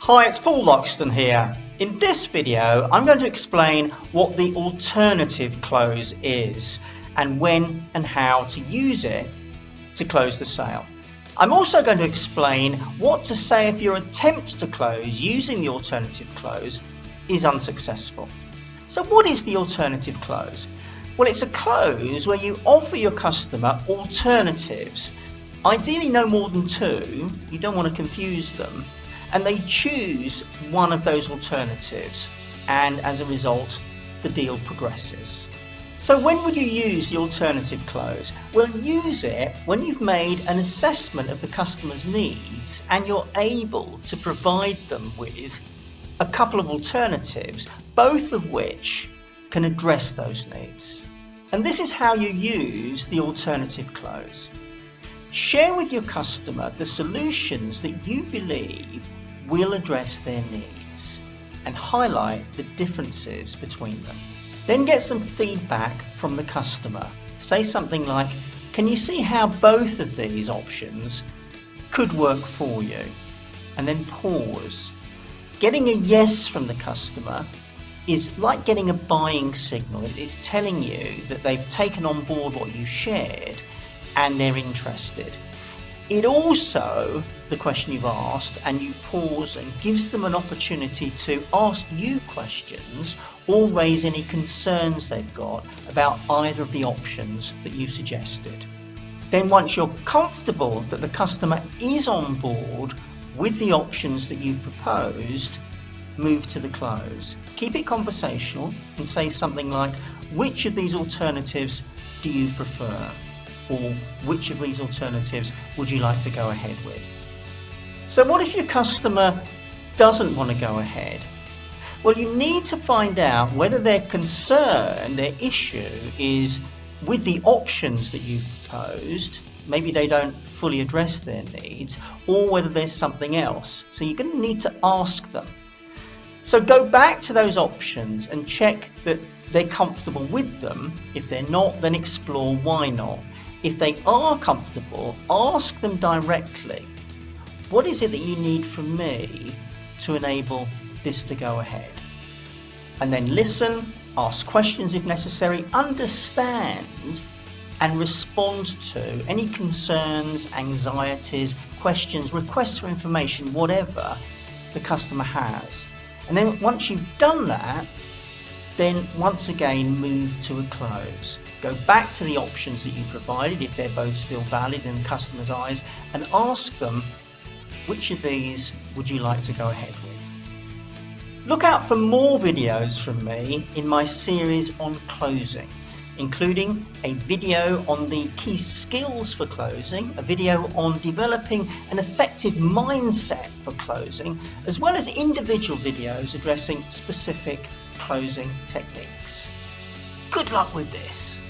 Hi, it's Paul Loxton here. In this video, I'm going to explain what the alternative close is and when and how to use it to close the sale. I'm also going to explain what to say if your attempt to close using the alternative close is unsuccessful. So what is the alternative close? Well, it's a close where you offer your customer alternatives, ideally no more than two, you don't want to confuse them, and they choose one of those alternatives, and as a result the deal progresses. So when would you use the alternative close? Well, use it when you've made an assessment of the customer's needs and you're able to provide them with a couple of alternatives, both of which can address those needs. And this is how you use the alternative close. Share with your customer the solutions that you believe will address their needs and highlight the differences between them. Then get some feedback from the customer. Say something like, can you see how both of these options could work for you? And then pause. Getting a yes from the customer is like getting a buying signal. It's telling you that they've taken on board what you shared and they're interested. It also, the question you've asked, and you pause, and gives them an opportunity to ask you questions or raise any concerns they've got about either of the options that you've suggested. Then once you're comfortable that the customer is on board with the options that you've proposed, move to the close. Keep it conversational and say something like, which of these alternatives do you prefer? Or which of these alternatives would you like to go ahead with? So what if your customer doesn't want to go ahead? Well, you need to find out whether their concern, their issue is with the options that you've proposed. Maybe they don't fully address their needs, or whether there's something else. So you're going to need to ask them. So go back to those options and check that they're comfortable with them. If they're not, then explore why not. If they are comfortable, ask them directly, what is it that you need from me to enable this to go ahead? And then listen, ask questions if necessary, understand and respond to any concerns, anxieties, questions, requests for information, whatever the customer has. And then once you've done that, then once again move to a close. Go back to the options that you provided if they're both still valid in the customer's eyes, and ask them, which of these would you like to go ahead with? Look out for more videos from me in my series on closing, including a video on the key skills for closing, a video on developing an effective mindset for closing, as well as individual videos addressing specific closing techniques. Good luck with this.